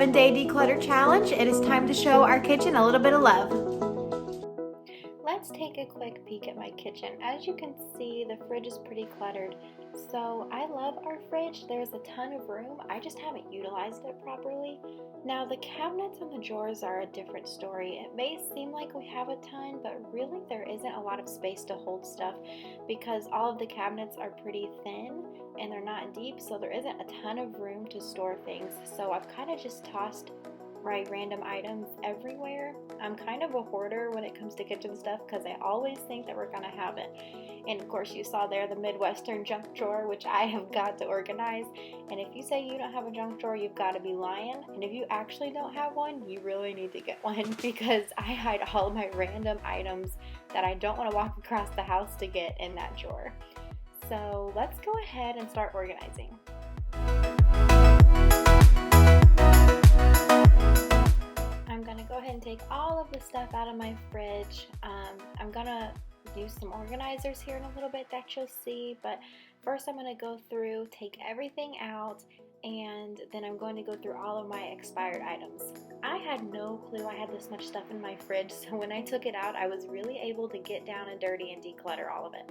7-day declutter challenge. It is time to show our kitchen a little bit of love. Let's take a quick peek at my kitchen. As you can see, the fridge is pretty cluttered. So I love our fridge. There's a ton of room. I just haven't utilized it properly. Now the cabinets and the drawers are a different story. It may seem like we have a ton, but really there isn't a lot of space to hold stuff because all of the cabinets are pretty thin and they're not deep, so there isn't a ton of room to store things. So I've kind of just tossed my random items everywhere. I'm kind of a hoarder when it comes to kitchen stuff because I always think that we're gonna have it. And of course you saw there the Midwestern junk drawer, which I have got to organize. And if you say you don't have a junk drawer, you've got to be lying. And if you actually don't have one, you really need to get one because I hide all of my random items that I don't want to walk across the house to get in that drawer. So let's go ahead and start organizing. I'm going to go ahead and take all of the stuff out of my fridge. I'm going to use some organizers here in a little bit that you'll see, but first I'm going to go through, take everything out, and then I'm going to go through all of my expired items. I had no clue I had this much stuff in my fridge, so when I took it out, I was really able to get down and dirty and declutter all of it.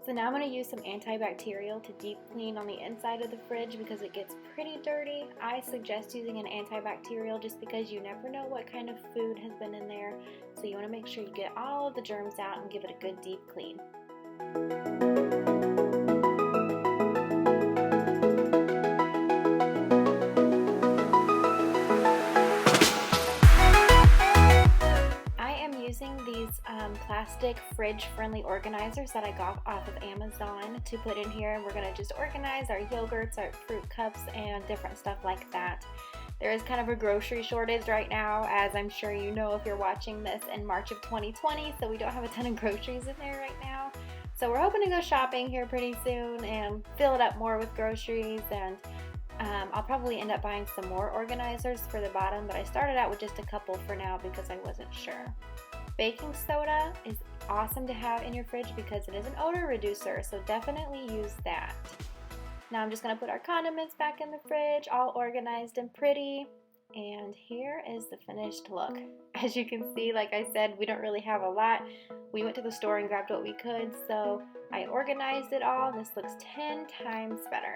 So now I'm going to use some antibacterial to deep clean on the inside of the fridge because it gets pretty dirty. I suggest using an antibacterial just because you never know what kind of food has been in there. So you want to make sure you get all of the germs out and give it a good deep clean. These plastic fridge-friendly organizers that I got off of Amazon to put in here. We're going to just organize our yogurts, our fruit cups, and different stuff like that. There is kind of a grocery shortage right now, as I'm sure you know if you're watching this in March of 2020, so we don't have a ton of groceries in there right now. So we're hoping to go shopping here pretty soon and fill it up more with groceries, and I'll probably end up buying some more organizers for the bottom, but I started out with just a couple for now because I wasn't sure. Baking soda is awesome to have in your fridge because it is an odor reducer, so definitely use that. Now I'm just going to put our condiments back in the fridge, all organized and pretty, and here is the finished look. As you can see, like I said, we don't really have a lot. We went to the store and grabbed what we could, so I organized it all. This looks 10 times better.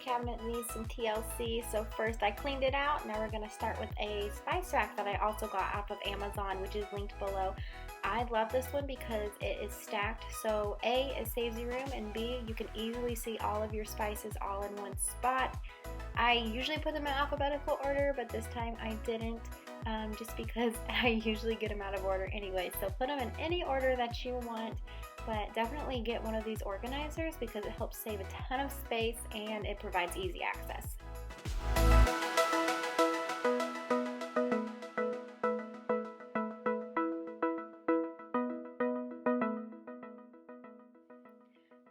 Cabinet needs some TLC, so first I cleaned it out. Now we're going to start with a spice rack that I also got off of Amazon, which is linked below. I love this one because it is stacked, so A, it saves you room, and B, you can easily see all of your spices all in one spot. I usually put them in alphabetical order, but this time I didn't, just because I usually get them out of order anyway. So put them in any order that you want, but definitely get one of these organizers because it helps save a ton of space and it provides easy access.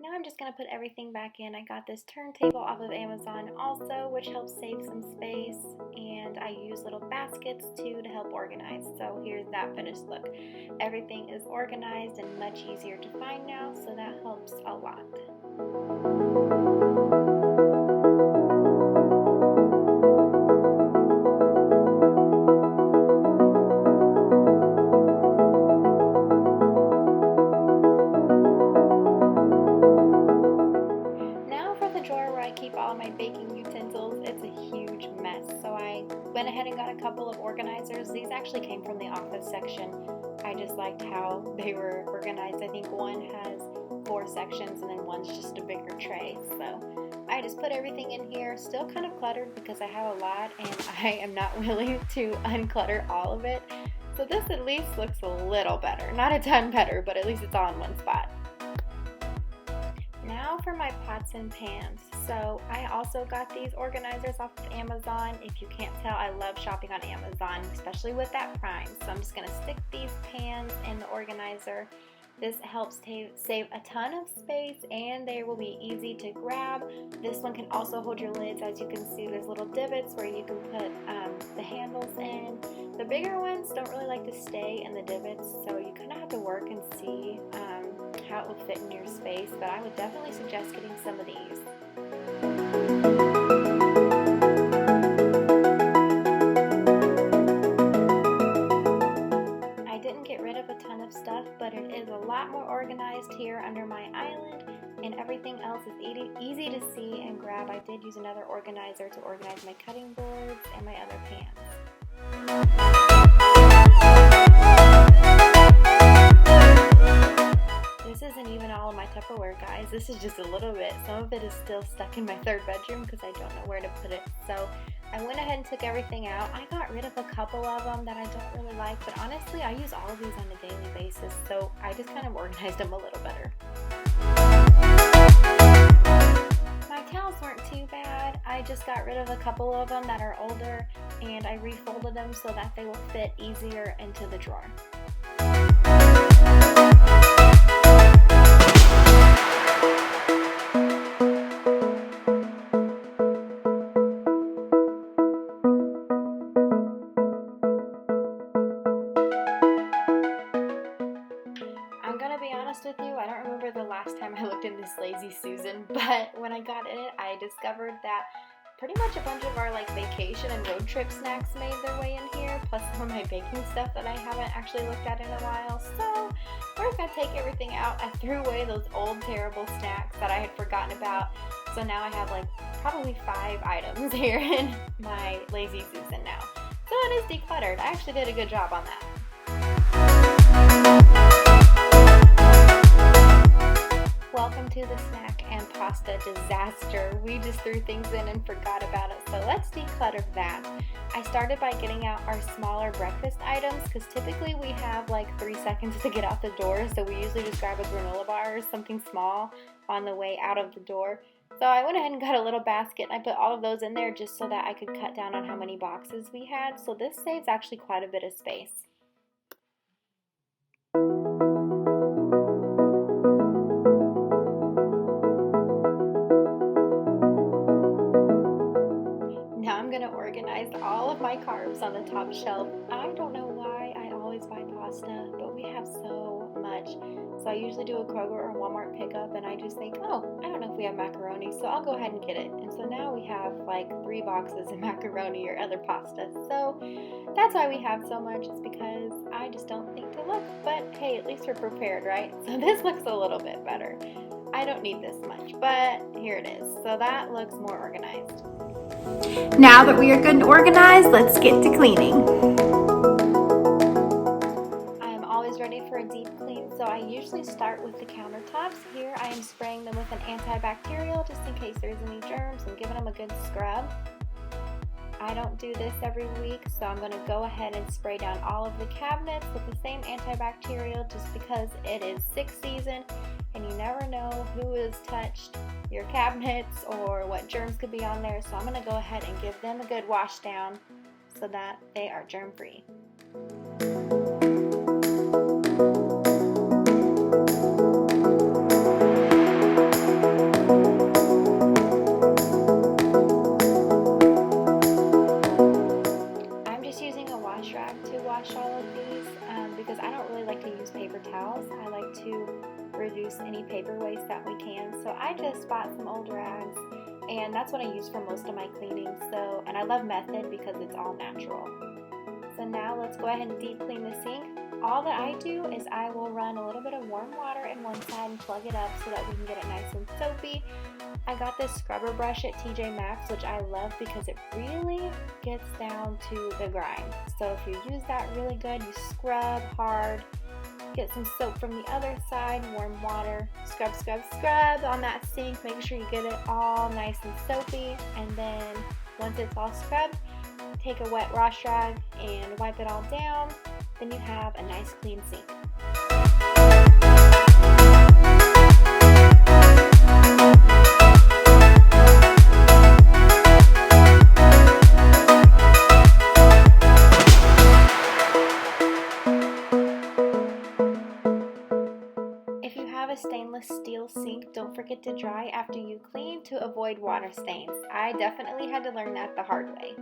Now I'm just going to put everything back in. I got this turntable off of Amazon also, which helps save some space, and I use little baskets too to help organize. So here's that finished look. Everything is organized and much easier to find now, so that helps a lot. Went ahead and got a couple of organizers. These actually came from the office section. I just liked how they were organized. I think one has 4 sections and then one's just a bigger tray. So I just put everything in here. Still kind of cluttered because I have a lot and I am not willing to unclutter all of it. So this at least looks a little better. Not a ton better, but at least it's all in one spot. Now for my pots and pans. So I also got these organizers off of Amazon. If you can't tell, I love shopping on Amazon, especially with that Prime. So I'm just going to stick these pans in the organizer. This helps save a ton of space, and they will be easy to grab. This one can also hold your lids. As you can see, there's little divots where you can put the handles in. The bigger ones don't really like to stay in the divots, so you kind of have to work and see how it will fit in your space, but I would definitely suggest getting some of these. Stuff, but it is a lot more organized here under my island, and everything else is easy to see and grab. I did use another organizer to organize my cutting boards and my other pans. This isn't even all of my Tupperware, guys. This is just a little bit. Some of it is still stuck in my third bedroom because I don't know where to put it. So I went ahead and took everything out. I got rid of a couple of them that I don't really like, but honestly, I use all of these on a daily basis, so I just kind of organized them a little better. My towels weren't too bad. I just got rid of a couple of them that are older, and I refolded them so that they will fit easier into the drawer. With you, I don't remember the last time I looked in this Lazy Susan, but when I got in it, I discovered that pretty much a bunch of our vacation and road trip snacks made their way in here, plus some of my baking stuff that I haven't actually looked at in a while. So we're gonna take everything out. I threw away those old terrible snacks that I had forgotten about, so now I have probably 5 items here in my Lazy Susan now. So it is decluttered. I actually did a good job on that. Welcome to the snack and pasta disaster. We just threw things in and forgot about it, so let's declutter that. I started by getting out our smaller breakfast items because typically we have 3 seconds to get out the door, so we usually just grab a granola bar or something small on the way out of the door. So I went ahead and got a little basket and I put all of those in there just so that I could cut down on how many boxes we had, so this saves actually quite a bit of space. Organized all of my carbs on the top shelf. I don't know why I always buy pasta, but we have so much. So I usually do a Kroger or Walmart pickup, and I just think, oh, I don't know if we have macaroni, so I'll go ahead and get it. And so now we have 3 boxes of macaroni or other pasta. So that's why we have so much, is because I just don't think to look. But hey, at least we're prepared, right? So this looks a little bit better. I don't need this much, but here it is. So that looks more organized. Now that we are good and organized, let's get to cleaning. I am always ready for a deep clean, so I usually start with the countertops. Here I am spraying them with an antibacterial just in case there's any germs and giving them a good scrub. I don't do this every week, so I'm going to go ahead and spray down all of the cabinets with the same antibacterial just because it is 6 season and you never know who has touched your cabinets or what germs could be on there. So I'm going to go ahead and give them a good wash down so that they are germ free. Because I don't really like to use paper towels. I like to reduce any paper waste that we can. So I just bought some old rags, and that's what I use for most of my cleaning. And I love Method because it's all natural. So now let's go ahead and deep clean the sink. All that I do is I will run a little bit of warm water in one side and plug it up so that we can get it nice and soapy. I got this scrubber brush at TJ Maxx, which I love because it really gets down to the grind. So if you use that really good, you scrub hard, get some soap from the other side, warm water, scrub, scrub, scrub on that sink. Make sure you get it all nice and soapy, and then once it's all scrubbed, take a wet wash rag and wipe it all down. Then you have a nice clean sink. dry after you clean to avoid water stains. I definitely had to learn that the hard way.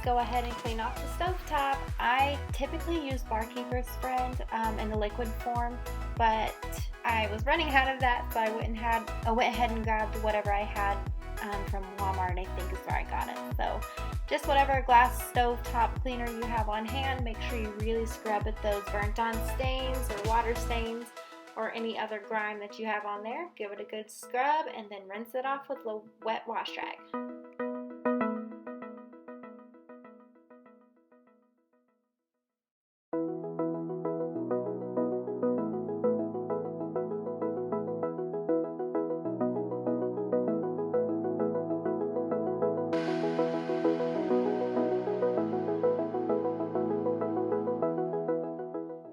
Go ahead and clean off the stovetop. I typically use Barkeeper's Friend in the liquid form, but I was running out of that, so I went ahead and grabbed whatever I had from Walmart, I think is where I got it. So just whatever glass stovetop cleaner you have on hand, make sure you really scrub at those burnt on stains or water stains or any other grime that you have on there. Give it a good scrub and then rinse it off with a wet wash rag.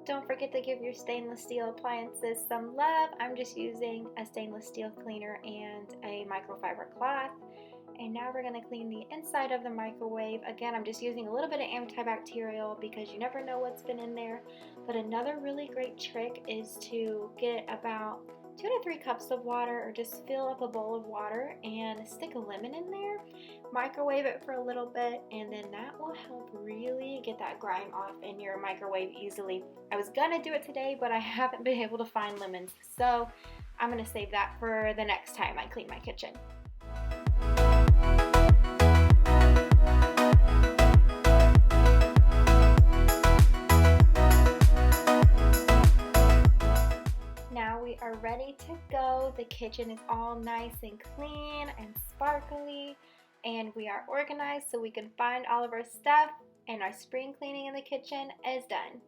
Don't forget to give your stainless steel appliances some love. I'm just using a stainless steel cleaner and a microfiber cloth. And now we're going to clean the inside of the microwave. Again, I'm just using a little bit of antibacterial because you never know what's been in there. But another really great trick is to get about 2 to 3 cups of water, or just fill up a bowl of water and stick a lemon in there. Microwave it for a little bit, and then that will help really get that grime off in your microwave easily. I was gonna do it today, but I haven't been able to find lemons, so I'm gonna save that for the next time I clean my kitchen. Now we are ready to go. The kitchen is all nice and clean and sparkly, and we are organized so we can find all of our stuff, and our spring cleaning in the kitchen is done.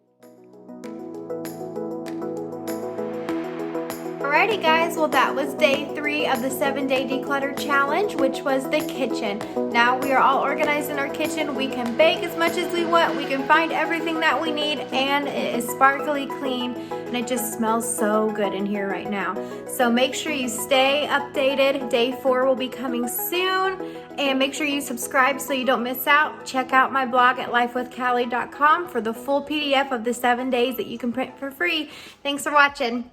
Alrighty guys, well that was day 3 of the 7-day declutter challenge, which was the kitchen. Now we are all organized in our kitchen. We can bake as much as we want. We can find everything that we need, and it is sparkly clean, and it just smells so good in here right now. So make sure you stay updated. Day 4 will be coming soon, and make sure you subscribe so you don't miss out. Check out my blog at lifewithcallie.com for the full PDF of the 7 days that you can print for free. Thanks for watching.